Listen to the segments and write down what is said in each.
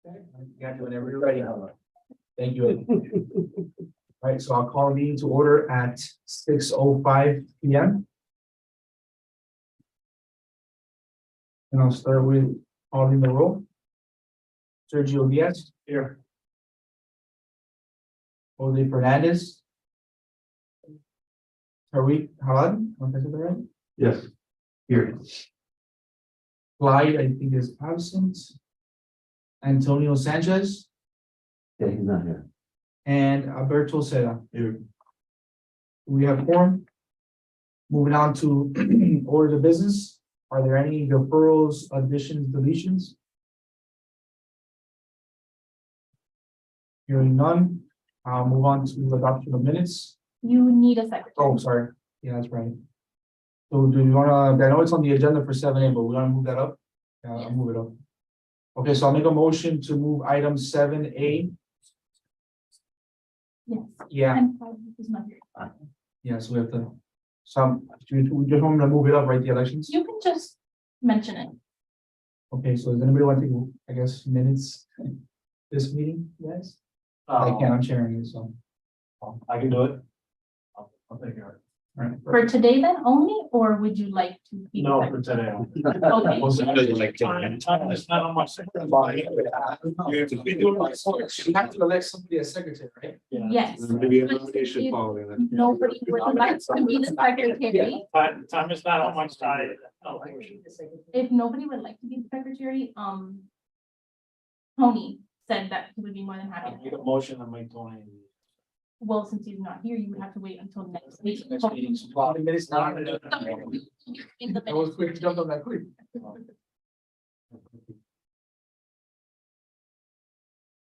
Got you whenever you're ready. Thank you. All right, so I'll call the meeting to order at 6:05 p.m. And I'll start with calling the roll. Sergio Diaz. Here. Jose Fernandez. Tariq Halad, am I saying that right? Yes. Here. Clyde, I think is absent. Antonio Sanchez Yeah, he's not here. and Alberto Seda. Here. We have form. Moving on to orders of business. Are there any deferrals, additions, deletions? Hearing none, I'll move on to adoption of minutes. You need a secretary. Oh, sorry. Yeah, that's right. So do you wanna, I know it's on the agenda for 7A, but we wanna move that up? Yeah, I'll move it up. Okay, so I'll make a motion to move item 7A. Yes. Yeah, I'm sorry, this is not here. yes, we have to. Some, we just want to move it up, right, the elections? You can just mention it. Okay, so does anybody want to take, I guess, minutes this meeting, yes? I can't, I'm sharing it, so. I can do it. I'll take care of it. All right. For today then only, or would you like to? be the No, secretary? for today. Okay. Time is not on my second body. You have to elect somebody as secretary, right? Yes. Maybe a But nomination if following that. Nobody would like to be the secretary. Time is not on my side. If nobody would like to be the secretary, Tony said that he would be more than I happy. make a motion to make Tony. Well, since he's not here, you would have to wait until next week. Next meeting, so 20 minutes now. In the That minute. was quick, jumped on that quick. All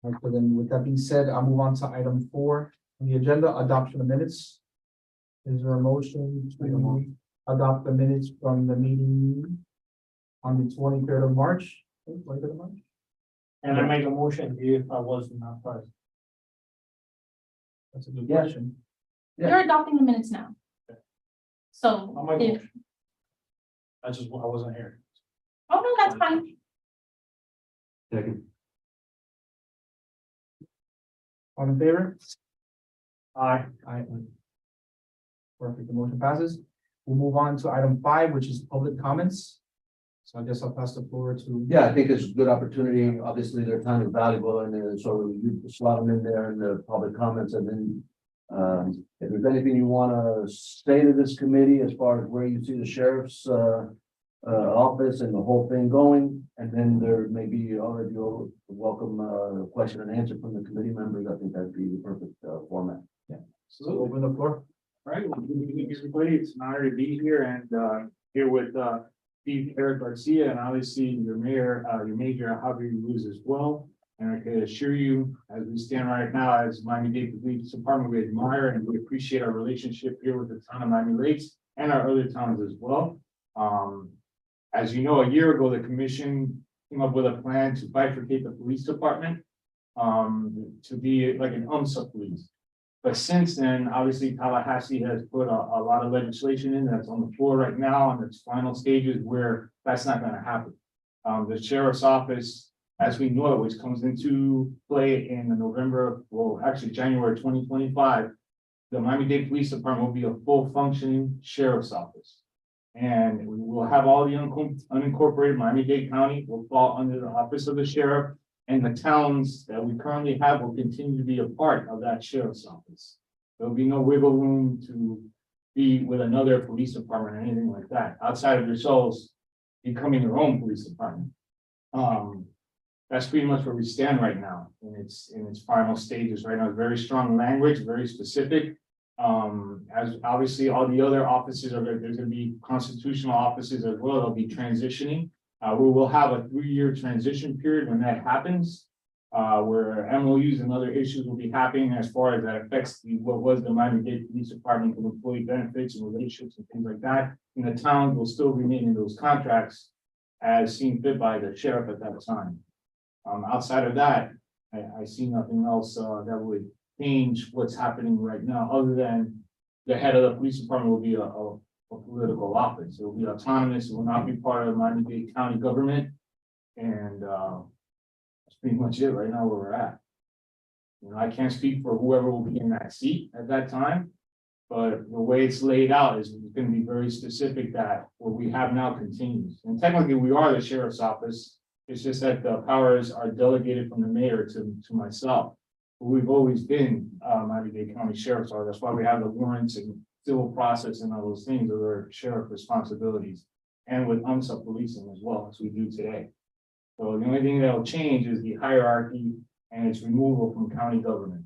right, so then with that being said, I'll move on to item 4 on the agenda, adoption of minutes. Is there a motion to adopt the minutes from the meeting on the 23rd of March? 23rd of March? And I make a motion if I was not present. That's a good Yeah. question. You're adopting the minutes now. So I'll make a if, motion. I wasn't here. oh no, that's fine. Second. All in favor? Aye. Aye. Perfect, the motion passes. We'll move on to item 5, which is public comments. So I guess I'll pass the floor to. Yeah, I think it's a good opportunity. Obviously, their time is valuable and so you slot them in there in the public comments and then. If there's anything you want to say to this committee as far as where you see the sheriff's office and the whole thing going. And then there may be already a welcome question and answer from the committee members. I think that'd be the perfect format. So open the floor. Right, well, good evening, everybody. It's an honor to be here and here with Steve Eric Garcia and obviously your mayor, your major Javier Luz as well. And I can assure you, as we stand right now, as Miami-Dade Police Department, we admire and we appreciate our relationship here with the town of Miami Lakes and our other towns as well. As you know, a year ago, the commission came up with a plan to bifurcate the police department to be like an UMSA police. But since then, obviously Tallahassee has put a lot of legislation in that's on the floor right now in its final stages where that's not gonna happen. The sheriff's office, as we know it, which comes into play in November, well, actually January 2025, the Miami-Dade Police Department will be a full functioning sheriff's office. And we will have all the unincorporated Miami-Dade County will fall under the office of the sheriff. And the towns that we currently have will continue to be a part of that sheriff's office. There'll be no wiggle room to be with another police department or anything like that, outside of yourselves becoming your own police department. That's pretty much where we stand right now in its final stages. Right now, it's very strong language, very specific. As obviously all the other offices are there's going to be constitutional offices as well. They'll be transitioning. We will have a 3-year transition period when that happens, where MOUs and other issues will be happening as far as that affects what was the Miami-Dade Police Department with employee benefits and relationships and things like that. And the towns will still remain in those contracts as seen fit by the sheriff at that time. Outside of that, I see nothing else that would change what's happening right now, other than the head of the police department will be a political office. It will be autonomous. It will not be part of the Miami-Dade County government. And That's pretty much it right now where we're at. You know, I can't speak for whoever will be in that seat at that time. But the way it's laid out is it's gonna be very specific that what we have now continues. And technically, we are the sheriff's office. It's just that the powers are delegated from the mayor to myself. But we've always been, Miami-Dade County Sheriff's Office. That's why we have the warrants and civil process and all those things are their sheriff responsibilities. And with UMSA policing as well as we do today. So the only thing that'll change is the hierarchy and its removal from county government.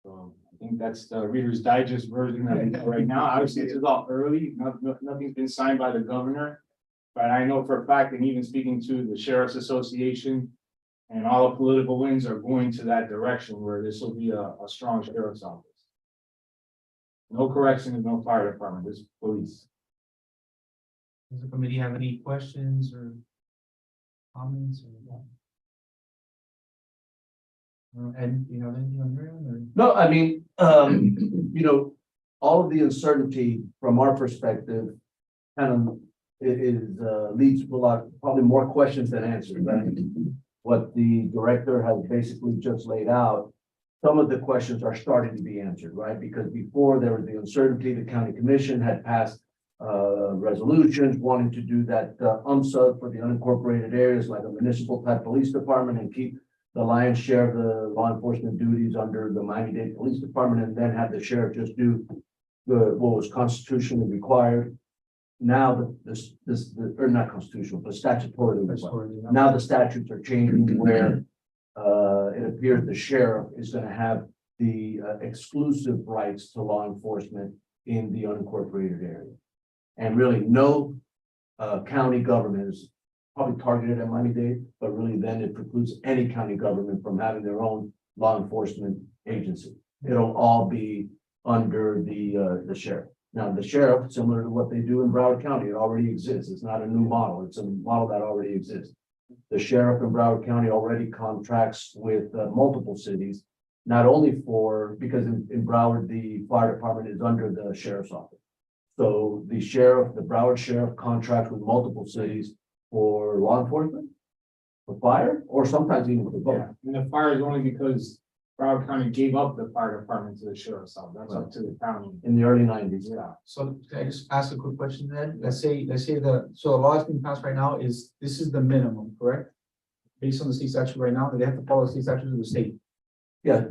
So I think that's the Reader's Digest version of it right now. Obviously, it's all early, nothing's been signed by the governor. But I know for a fact, and even speaking to the Sheriff's Association and all the political winds are going to that direction where this will be a strong sheriff's office. No corrections, no fire department, just police. Does the committee have any questions or comments or? Ed, do you have anything on your end or? No, I mean, you know, all of the uncertainty from our perspective kind of leads to a lot, probably more questions than answers, right? What the director has basically just laid out, some of the questions are starting to be answered, right? Because before there was the uncertainty, the county commission had passed resolutions wanting to do that UMSA for the unincorporated areas like a municipal type police department and keep the lion's share of the law enforcement duties under the Miami-Dade Police Department and then have the sheriff just do what was constitutionally required. Now or not constitutional, but statutorily required. Now the statutes are changing where it appears the sheriff is going to have the exclusive rights to law enforcement in the unincorporated area. And really no county government is probably targeted at Miami-Dade, but really then it precludes any county government from having their own law enforcement agency. It'll all be under the sheriff. Now, the sheriff, similar to what they do in Broward County, it already exists. It's not a new model. It's a model that already exists. The sheriff in Broward County already contracts with multiple cities, not only because in Broward, the fire department is under the sheriff's office. So the Broward sheriff contracts with multiple cities for law enforcement, for fire, or sometimes even for both. Yeah, and the fire is only because Broward County gave up the fire department to the sheriff's office. That's up to the county. In the early 90s. Yeah. So can I just ask a quick question then? Let's say the law that's being passed right now this is the minimum, correct? Based on the state statute right now, they have to follow the state statute of the state. Yeah,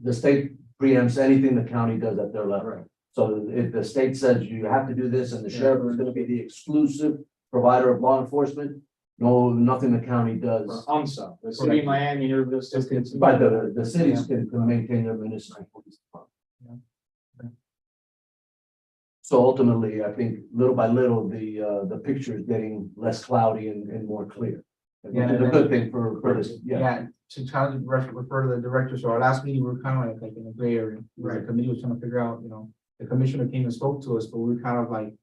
the state preempts anything the county does at their level. Right. So if the state says you have to do this and the sheriff is going to be the exclusive provider of law enforcement, nothing the county For does. UMSA, the city of Miami, you're just. But the cities can maintain their municipal police department. Yeah. So ultimately, I think little by little, the picture is getting less cloudy and more clear. Which is a good thing for this, Yeah, to try to refer to the director. So our last meeting, we were kind of like in a gray area. Right. The committee was trying to figure out, the commissioner came and spoke to us, but we were kind of like,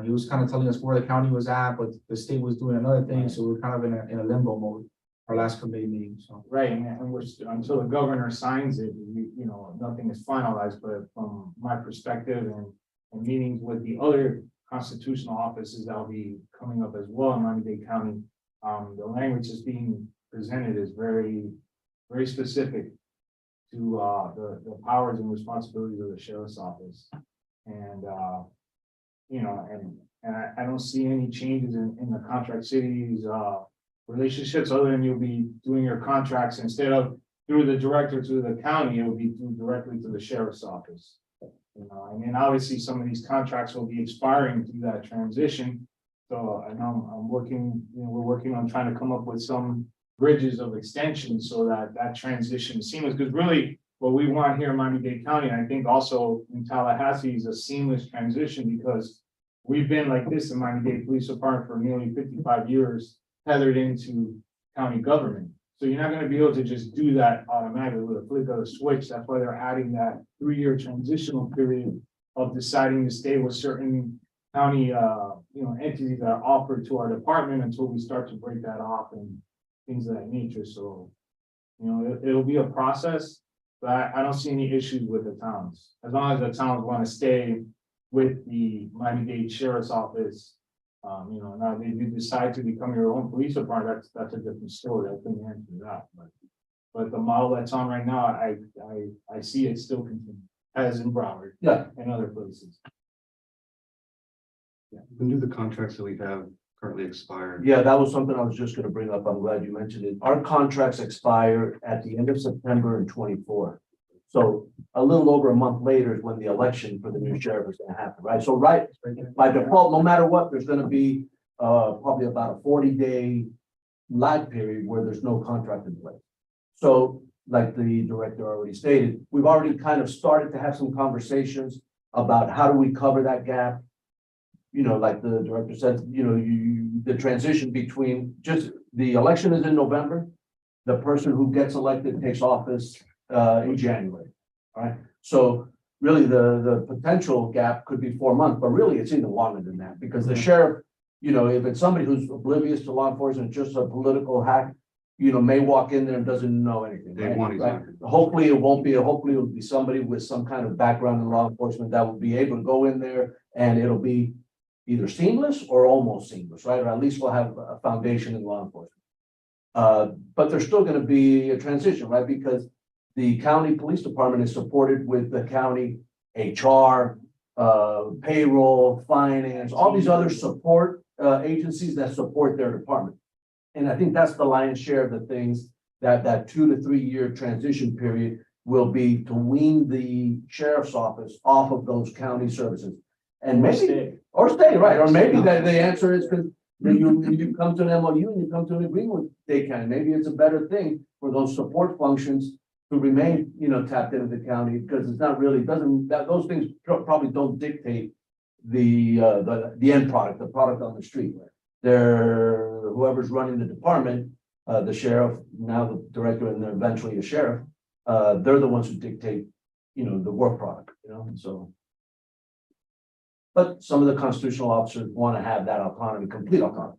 he was kind of telling us where the county was at, but the state was doing another thing. So we we're kind of in a limbo mode, our last committee meeting, so. Right, and we're, until the governor signs it, nothing is finalized, but from my perspective and meetings with the other constitutional offices that'll be coming up as well in Miami-Dade County, the language that's being presented is very, very specific to the powers and responsibilities of the sheriff's office. And I don't see any changes in the contract cities relationships other than you'll be doing your contracts instead of through the director to the county, it will be through directly to the sheriff's office. And then obviously some of these contracts will be expiring through that transition. So I know we're working on trying to come up with some bridges of extension so that transition is seamless. Because really what we want here in Miami-Dade County, and I think also in Tallahassee, is a seamless transition because we've been like this in Miami-Dade Police Department for nearly 55 years, tethered into county government. So you're not going to be able to just do that automatically with a flick of the switch. That's why they're adding that 3-year transitional period of deciding to stay with certain county, entities that are offered to our department until we start to break that off and things of that nature. So, it'll be a process, but I don't see any issues with the towns. As long as the towns want to stay with the Miami-Dade Sheriff's Office Now if you decide to become your own police department, that's a different story. I couldn't answer that, but the model that's on right now, I see it still continue, as in Broward. Yeah. And other places. When do the contracts that we have currently expire? Yeah, that was something I was just gonna bring up. I'm glad you mentioned it. Our contracts expire at the end of September in 24. So a little over a month later is when the election for the new sheriff is gonna happen, right? So right, by default, no matter what, there's gonna be probably about a 40-day lag period where there's no contract in place. So like the director already stated, we've already kind of started to have some conversations about how do we cover that gap. Like the director said, the transition between just the election is in November. The person who gets elected takes office in January. All right. So really the potential gap could be 4 months, but really it's even longer than that because the sheriff, if it's somebody who's oblivious to law enforcement, just a political hack, may walk in there and doesn't know anything. Day right? one, exactly. Hopefully it won't be, hopefully it'll be somebody with some kind of background in law enforcement that will be able to go in there and it'll be either seamless or almost seamless, right? Or at least we'll have a foundation in law enforcement. But there's still going to be a transition, right? Because the county police department is supported with the county HR, payroll, finance, all these other support agencies that support their department. And I think that's the lion's share of the things that 2 to 3 year transition period will be to wean the sheriff's office off of those county services. And maybe, stay, right, or maybe that the answer is because you come to an MOU and you come to an agreement with Dade County. Maybe it's a better thing for those support functions to remain, tapped into the county because it's not really, those things probably don't dictate the end product, the product on the street. They're whoever's running the department, the sheriff, now the director, and then eventually a sheriff. They're the ones who dictate, the work product, so. But some of the constitutional officers want to have that autonomy, complete autonomy.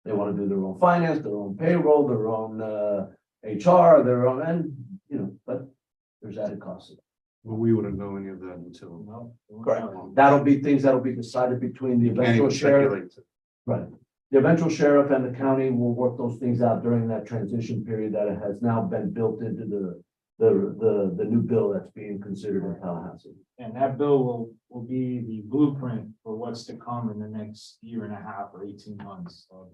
They want to do their own finance, their own payroll, their own HR, their own, and but there's added costs. Well, we wouldn't know any of that until. No. Correct. That'll be things that'll be decided between the Can't eventual even sheriff. speculate. Right. The eventual sheriff and the county will work those things out during that transition period that has now been built into the new bill that's being considered in Tallahassee. And that bill will be the blueprint for what's to come in the next year and a half or 18 months of,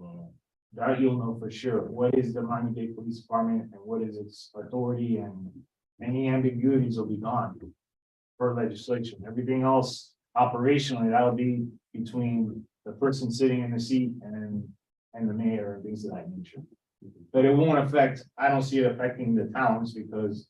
that you'll know for sure. What is the Miami-Dade Police Department and what is its authority, and any ambiguities will be gone for legislation. Everything else operationally, that'll be between the person sitting in the seat and the mayor and things of that nature. But it won't affect, I don't see it affecting the towns because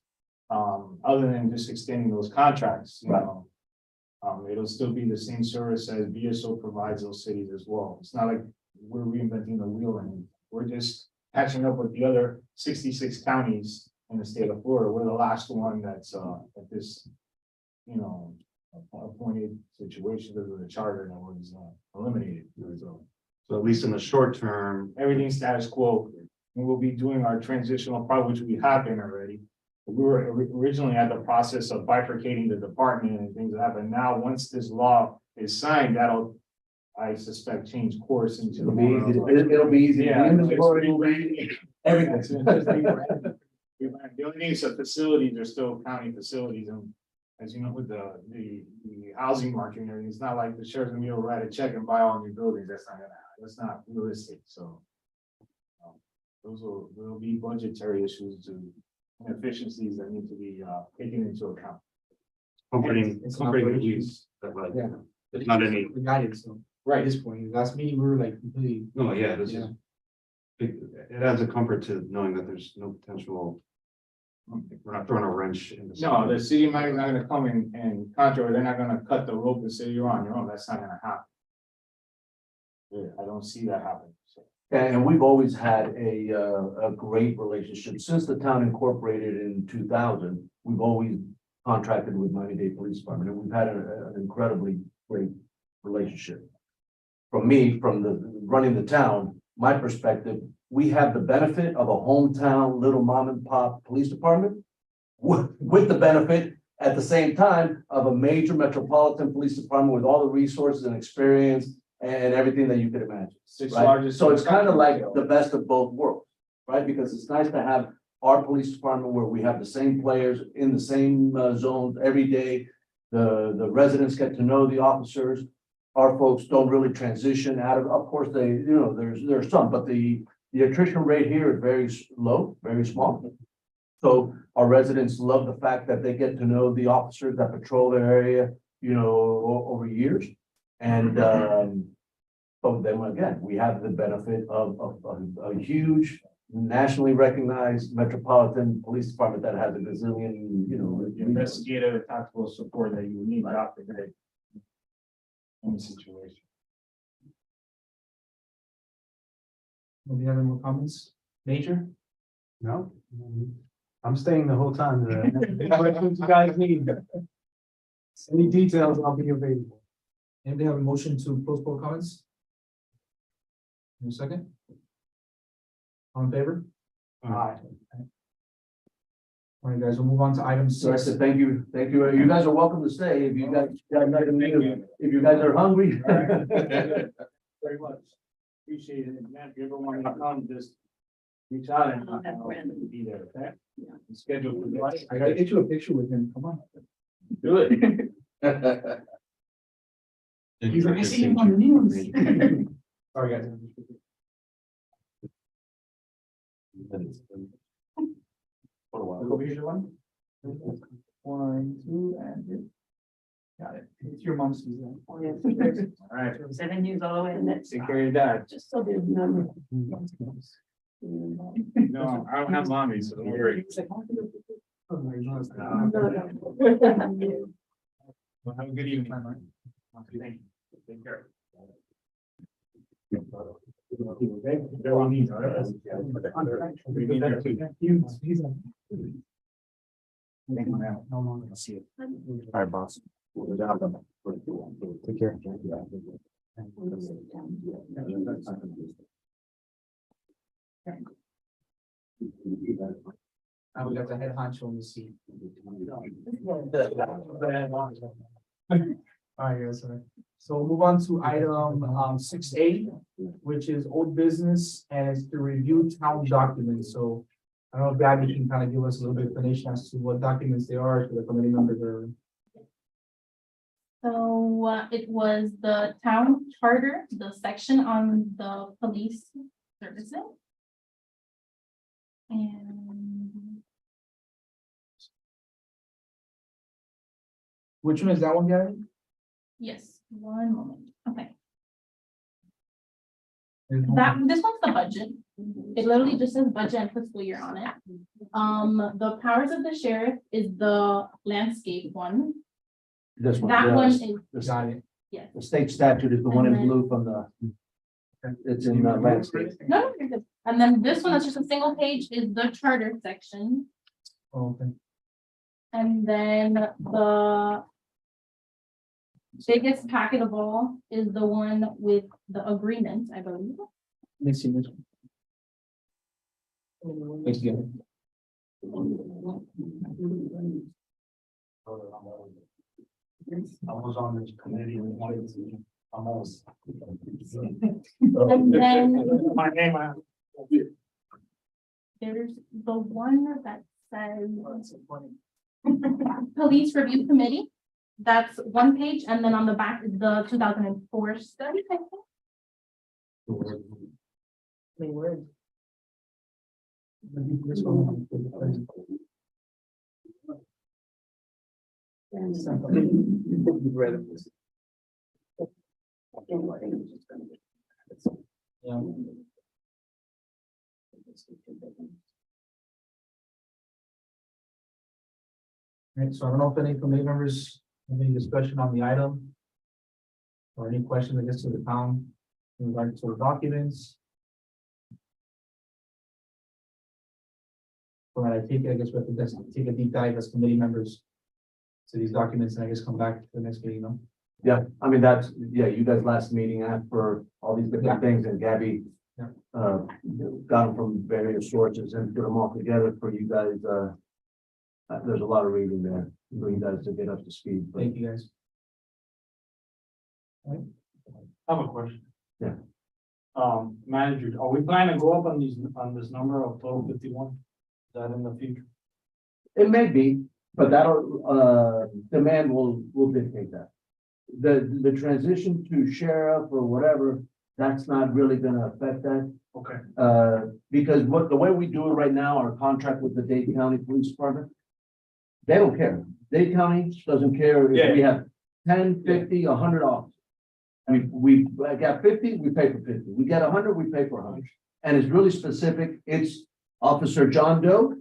other than just extending those contracts, it'll still be the same service as BSO provides those cities as well. It's not like we're reinventing the wheel, and we're just catching up with the other 66 counties in the state of Florida. We're the last one that's at this, appointed situation because of the charter that was eliminated. So at least in the short term, Everything's status quo. And we'll be doing our transitional part, which we have been already. We were originally at the process of bifurcating the department and things like that, but now once this law is signed, that'll, I suspect, change course into. It'll be easy. It'll be easy. Yeah. Everything. The only thing is that facilities are still county facilities, and as you know, with the housing market and everything, it's not like the sheriff's gonna be able to write a check and buy all new buildings. That's not gonna happen. That's not realistic, so. There'll be budgetary issues and inefficiencies that need to be taken into account. comforting, It's comforting the operations. use that like, Yeah. there's not any, We got it, so at this point, last meeting, we were like completely, no, yeah, this is. Yeah. It adds a comfort to knowing that there's no potential. We're not throwing a wrench in the. No, the city might not gonna come in and contra, they're not gonna cut the rope and say you're on your own. That's not gonna happen. Yeah, I don't see that happening, so. And we've always had a great relationship since the town incorporated in 2000. We've always contracted with Miami-Dade Police Department, and we've had an incredibly great relationship. From the running the town, my perspective, we have the benefit of a hometown little mom and pop police department with the benefit at the same time of a major metropolitan police department with all the resources and experience and everything that you could imagine. Sixth Right? largest. So it's kind of like the best of both worlds, right? Because it's nice to have our police department where we have the same players in the same zones every day. The residents get to know the officers. Our folks don't really transition out of course, there's some, but the attrition rate here is very low, very small. So our residents love the fact that they get to know the officers that patrol their area, over years. And, but then again, we have the benefit of a huge nationally recognized metropolitan police department that has a gazillion, Investigative and tactical support that you need out there. Any situation. Do we have any more comments? Major? No, I'm staying the whole time. What you guys need? Any details, I'll be available. Anybody have a motion to close public comments? In a second? All in favor? Aye. All right, guys, we'll move on to item So I 6. said, thank you. You guys are welcome to stay if you guys, if you guys are hungry. Very much. Appreciate it. Man, if you ever want to come, just reach out and I'll be there, okay? Yeah. Schedule for the. I gotta get you a picture with him, come on. Do it. He's like, I see him on the news. Sorry, guys. Over here, one. 1, 2, and 3. Got it. It's your mom's. Susan. All right. 7 years all the way in that. Take care of your dad. Just so there's none. No, I don't have mommy, so don't worry. Oh my gosh. Well, have a good evening. Thank you. Take care. Very neat, all right? We need that too. Thank you, man. No longer. I'll see you. All right, boss. Take care. Now we got the head honcho on the seat. All right, guys, sorry. So we'll move on to item 6A, which is old business and it's to review town documents. So I don't know if Gabby can kind of give us a little bit of information as to what documents they are, so the committee members are. So it was the town charter, the section on the police services. And Which one is that one, Gabby? yes, one moment, okay. There's one- This one's the budget. It literally just says budget and fiscal year on it. The powers of the sheriff is the landscape one. This one. That the- one is, Got it. yes. The state statute is the one in And then- blue from the. It's in landscape. No, you're good. And then this one that's just a single page is the charter section. Oh, okay. And then the biggest packet of all is the one with the agreement, I believe. Let me see this one. Thanks again. I was on this committee and wanted to, almost. And then My name, there's the one that says police review committee. That's one page, and then on the back is the 2004 study, I think. This one. Yeah. Right, so I don't know if any committee members have any discussion on the item. Or any questions, I guess, to the town in regard to the documents. All right, I take it, I guess we have to just take a deep dive as committee members to these documents and I guess come back to the next meeting, no? Yeah, I mean, you guys last meeting asked for all these different things and Gabby. Yeah. Got them from various sources and put them all together for you guys, there's a lot of reading there, for you guys to get up to speed. But Thank you, guys. All right. I have a question. Yeah. Manager, are we planning to go up on this number of 1251? Is that in the future? It may be, but demand will dictate that. The transition to sheriff or whatever, that's not really gonna affect that. Okay. Because the way we do it right now, our contract with the Dade County Police Department, they don't care. Dade County doesn't care if we have 10, 50, 100 officers. We got 50, we pay for 50. We get 100, we pay for 100. And it's really specific. It's Officer John Doe.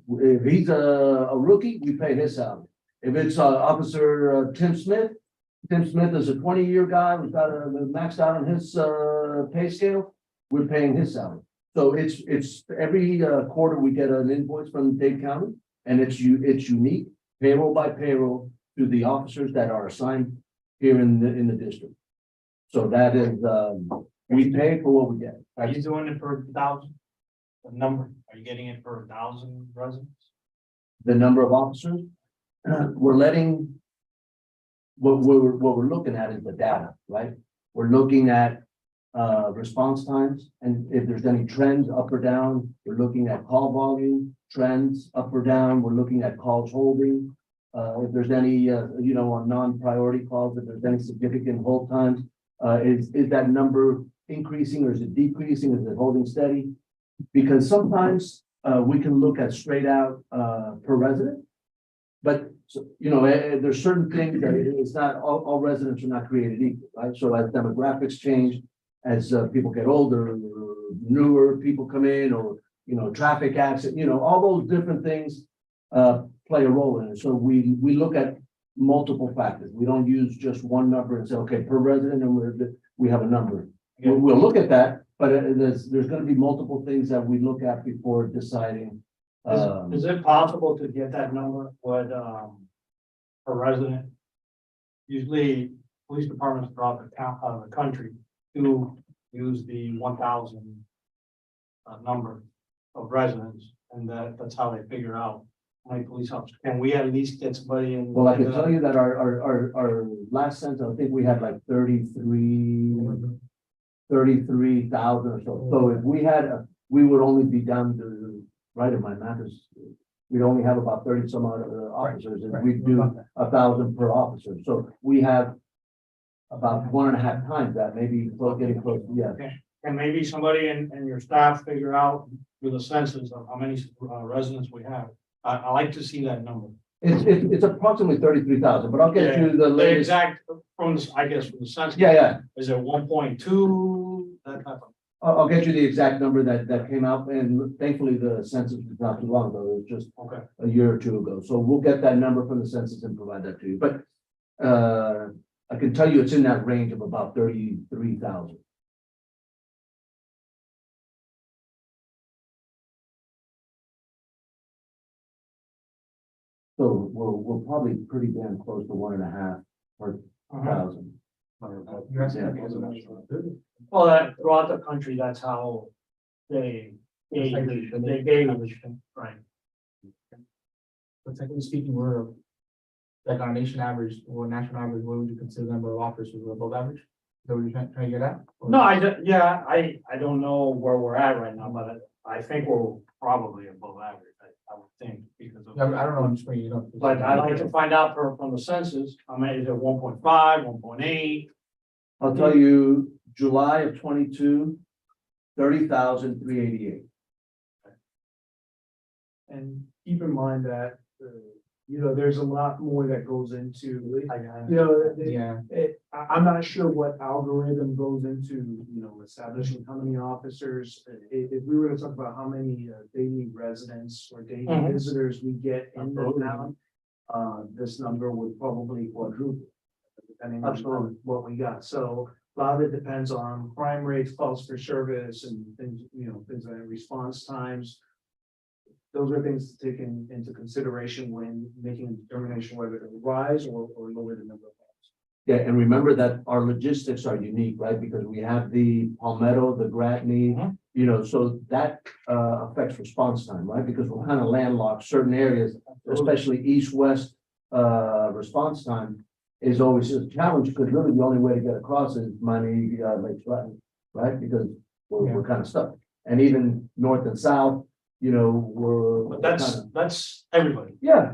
If he's a rookie, we pay his salary. If it's Officer Tim Smith is a 20-year guy who's got a maxed out on his pay scale, we're paying his salary. So it's every quarter we get an invoice from Dade County, and it's unique, payroll by payroll, to the officers that are assigned here in the district. So that is, we pay for what we get. Are you doing it for 1,000? The number, are you getting it for 1,000 residents? The number of officers, we're letting, what we're looking at is the data, right? We're looking at response times, and if there's any trends up or down, we're looking at call volume, trends up or down, we're looking at calls holding. If there's any, on non-priority calls, if there's any significant hold times, is that number increasing or is it decreasing? Is it holding steady? Because sometimes we can look at straight out per resident. But, there's certain things that it's not, all residents are not created equal, right? So as demographics change, as people get older, newer people come in, or, traffic accident, all those different things play a role in it. So we look at multiple factors. We don't use just one number and say, okay, per resident, and we have a number. We'll look at that, but there's going to be multiple things that we look at before deciding. Is it possible to get that number, what, per resident? Usually, police departments throughout the country do use the 1,000 number of residents, and that's how they figure out how many police officers. Can we at least get somebody in? Well, I can tell you that our last census, I think we had like 33,000 or so. So if we had, we would only be down to, right in my math is, we'd only have about 30 some odd officers, and we do 1,000 per officer. So we have about 1.5 times that, maybe getting close. Yeah. And maybe somebody in your staff figure out with the census of how many residents we have. I like to see that number. It's approximately 33,000, but I'll get you the The latest. exact, from the census. Yeah. Is it 1.2, that type of? I'll get you the exact number that came out, and thankfully the census was not too long ago. It was just Okay. a year or two ago. So we'll get that number from the census and provide that to you. But I can tell you it's in that range of about 33,000. So we're probably pretty damn close to 1.5 per thousand. You're asking Yeah. Well, that throughout the country, that's how they gauge, right? But technically speaking, we're like on a nation average or national average, what would you consider the number of officers? We're above average? Is that what you're trying to get at? Or- No, I don't know where we're at right now, but I think we're probably above average, I would think, because of. I don't know, I'm just bringing it up. But I'd like to find out from the census, how many is it, 1.5, 1.8? I'll tell you, July of 22, 30,388. And keep in mind that, there's a lot more that goes into, Yeah, I'm not sure what algorithm goes into, establishing how many officers. If we were to talk about how many daily residents or daily Mhm. visitors we get in the town, this number would probably quadruple, depending on what we got. So a lot of it depends on crime rates, calls for service, and things, things like response times. Those are things to take into consideration when making a determination whether to rise or lower the number of calls. Yeah, and remember that our logistics are unique, right? Because we have the Palmetto, the Gratney, so that affects response time, right? Because we're kind of landlocked certain areas, especially east-west response time. is always a challenge, because really the only way to get across is Miami, Lake Stratton, right? Because we're kind of stuck. And even north and south, you know, But that's everybody. Yeah,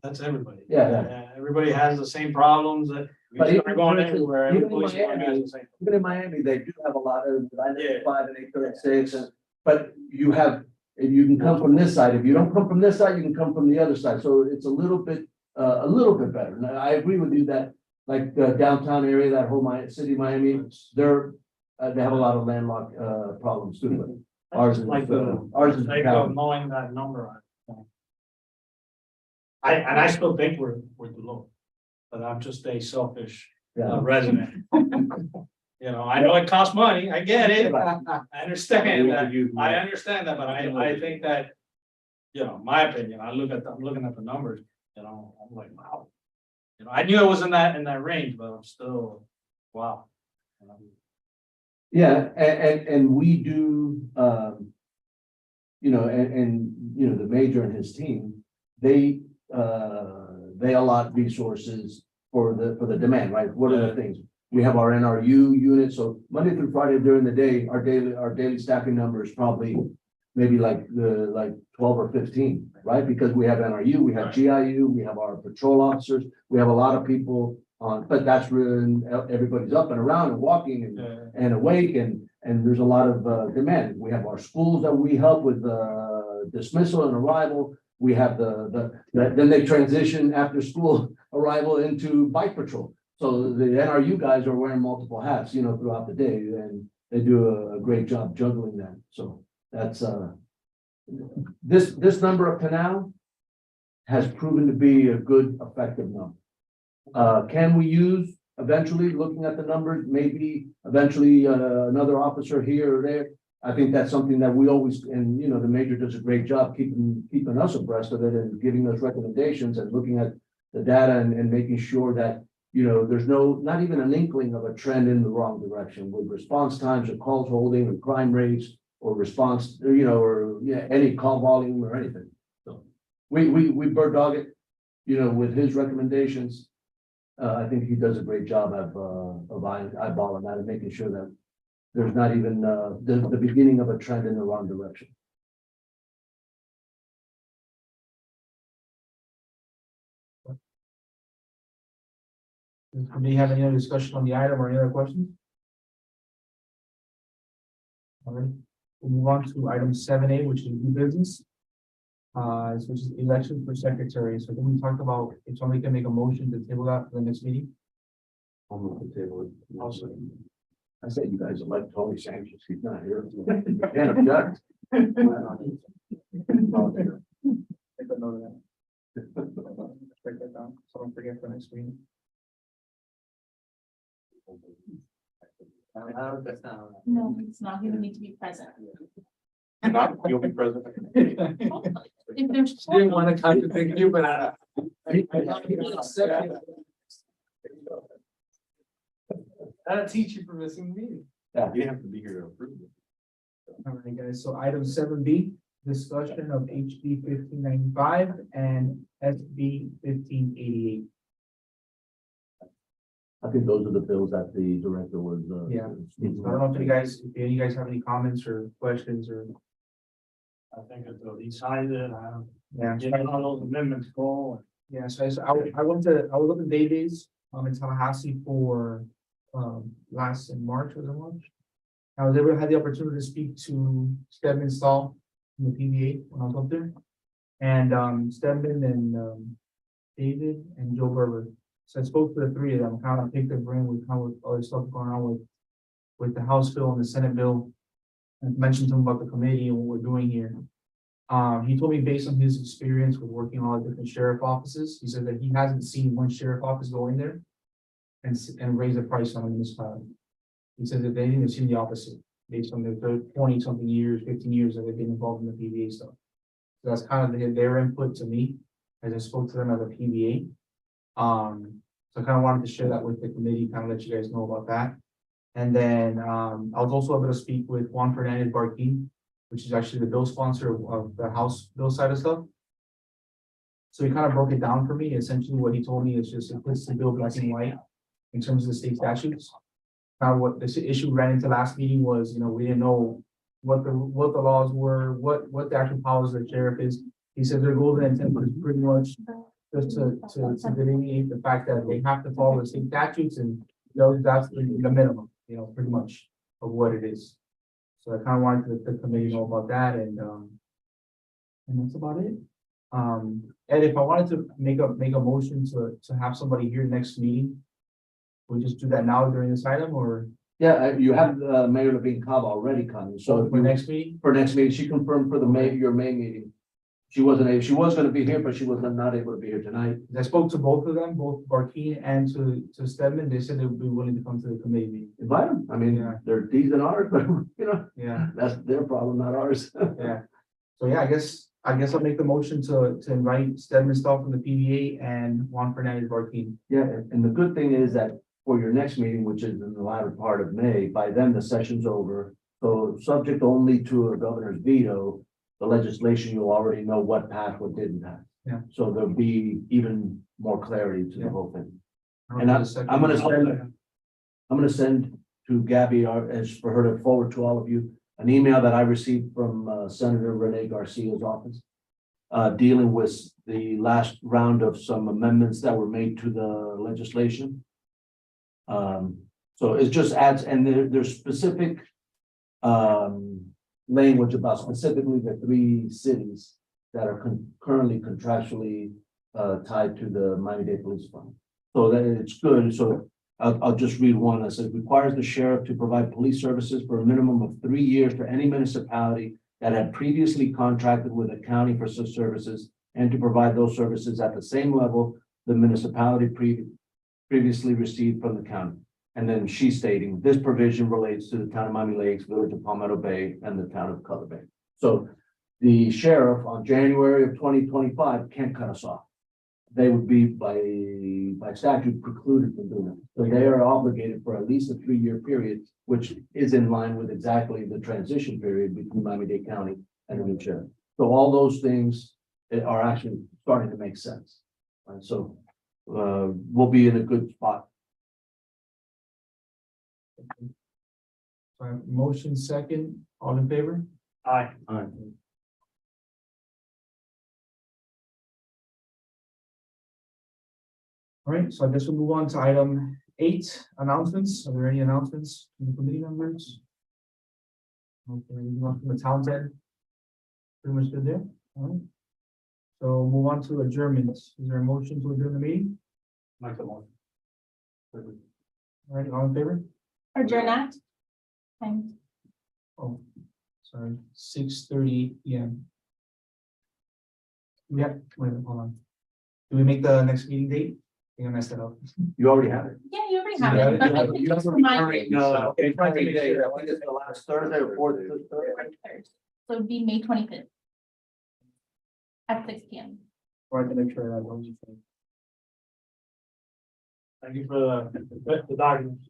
That's everybody. Yeah, Everybody has the same problems that we But start even- going everywhere. Every even in police department has Miami, the same. even in Miami, they do have a lot of I-95 and 836, but you have, if you can come from this side, if you don't come from this side, you can come from the other side, so it's a little bit better. Now, I agree with you that, like, the downtown area, that whole city of Miami, they have a lot of landlocked, problems too, but ours is, Like ours is. Like knowing that number. I still think we're too low, but I'm just a selfish Yeah. resident. You know, I know it costs money, I get it, I understand that, I understand that, but I think that, you know, my opinion, I'm looking at the numbers, you know, I'm like, wow. You know, I knew it was in that range, but I'm still, wow. You know, Yeah, and we do, you know, you know, the major and his team, they allot resources for the demand, right? What are the things? We have our NRU unit, so Monday through Friday during the day, our daily staffing number is probably maybe like 12 or 15, right? Because we have NRU, we have GIU, we have our patrol officers, we have a lot of people on, but that's when everybody's up and around and walking and awake, and there's a lot of demand. We have our schools that we help with dismissal and arrival. We have then they transition after school arrival into bike patrol. So the NRU guys are wearing multiple hats, you know, throughout the day, and they do a great job juggling that. So that's this number up to now has proven to be a good, effective number. Can we use eventually, looking at the numbers, maybe eventually another officer here or there? I think that's something that we always, and you know, the major does a great job keeping us abreast of it and giving us recommendations and looking at the data and making sure that, you know, there's not even an inkling of a trend in the wrong direction with response times or calls holding or crime rates or response, you know, or any call volume or anything. So we bird dog it, you know, with his recommendations. I think he does a great job of eyeballing that and making sure that there's not even the beginning of a trend in the wrong direction. Do you have any other discussion on the item or any other questions? All right, we'll move on to item 7A, which is new business. Which is election for secretary. So then we talked about if somebody can make a motion to table that for the next meeting. I'll move the table. Also, I said you guys are like totally anxious. He's not here. Can't object. Make a note of that. Write that down, so don't forget for next meeting. No, it's not, he would need to be present. You'll be present. If there's. Didn't want to contradict you, but That'll teach you for missing the meeting. You have to be here to approve it. All right, guys, so item 7B, discussion of HB 1595 and SB 1588. I think those are the bills that the director was. Yeah. I don't know if any of you guys have any comments or questions or. I think until he signs it, Yeah. you know, how those amendments go. Yeah, so I was up in Davies, in Tallahassee for, last in March, was it March? I was able to have the opportunity to speak to Stedman Stahl from the PBA when I was up there. And, Stedman and, David and Joe Berber. So I spoke to the three of them, kind of picked their brain with how other stuff going on with the House bill and the Senate bill. And mentioned to him about the committee and what we're doing here. He told me based on his experience with working on all the different sheriff offices, he said that he hasn't seen one sheriff office go in there and raise the price on a municipality. He said that they didn't see the opposite based on their 20 something years, 15 years that they've been involved in the PBA stuff. So that's kind of their input to me as I spoke to them as a PBA. So I kind of wanted to share that with the committee, kind of let you guys know about that. And then I was also able to speak with Juan Fernandez Barquin, which is actually the bill sponsor of the House bill side of stuff. So he kind of broke it down for me. Essentially, what he told me is just it puts the bill black and white in terms of the state statutes. Now, what this issue ran into last meeting was, we didn't know what the laws were, what the actual powers of the sheriff is. He said their golden intent was pretty much just to delineate the fact that they have to follow the state statutes and that's the minimum, pretty much of what it is. So I kind of wanted the committee know about that and that's about it. Ed, if I wanted to make a motion to have somebody here next meeting, we just do that now during this item or Yeah, you have Mayor Levine Cava already coming, so for next meeting? for next meeting, she confirmed for the your May meeting. She was gonna be here, but she was not able to be here tonight. I spoke to both of them, both Barkeen and to Stedman. They said they would be willing to come to the committee meeting. Invite them, I mean, Yeah. they're D's and R's, but Yeah, that's their problem, not ours. yeah. So yeah, I guess I'll make the motion to invite Stedman Stahl from the PVA and Juan Fernandez Barkeen. Yeah, and the good thing is that for your next meeting, which is in the latter part of May, by then the session's over. So subject only to a governor's veto, the legislation, you'll already know what passed, what didn't pass. Yeah. So there'll be even more clarity to Yeah. the whole thing. And And I'm gonna send to Gabby, as for her to forward to all of you, an email that I received from Senator Rene Garcia's office. Dealing with the last round of some amendments that were made to the legislation. So it just adds, and there's specific language about specifically the 3 cities that are currently contractually tied to the Miami-Dade Police Fund. So that it's good. So I'll just read one that says requires the sheriff to provide police services for a minimum of 3 years to any municipality that had previously contracted with a county for such services and to provide those services at the same level the municipality previously received from the county. And then she's stating this provision relates to the town of Miami Lakes, village of Palmetto Bay, and the town of Color Bay. So the sheriff on January of 2025 can't cut us off. They would be by statute precluded from doing it. So they are obligated for at least a 3-year period, which is in line with exactly the transition period between Miami-Dade County and the new sheriff. So all those things are actually starting to make sense. Right? So we'll be in a good spot. Motion second, all in favor? Aye. All right, so I guess we'll move on to item 8, announcements. Are there any announcements from the committee members? Okay, anyone from the town side? Pretty much good there, all right. So move on to adjournments. Is there a motion to adjourn the meeting? Make the motion. All right, all in favor? Adjourn at? Time. Oh, sorry, 6:30 PM. Yeah, wait, hold on. Do we make the next meeting date? I think I messed it up. You already have it. Yeah, you already Yeah, have it. yeah, but You have just a remind recurring, me. recurring date. I think it's the last Thursday or fourth. So it'd be May 25th. At 6 PM. Right, to make sure that was. Thank you for the documents.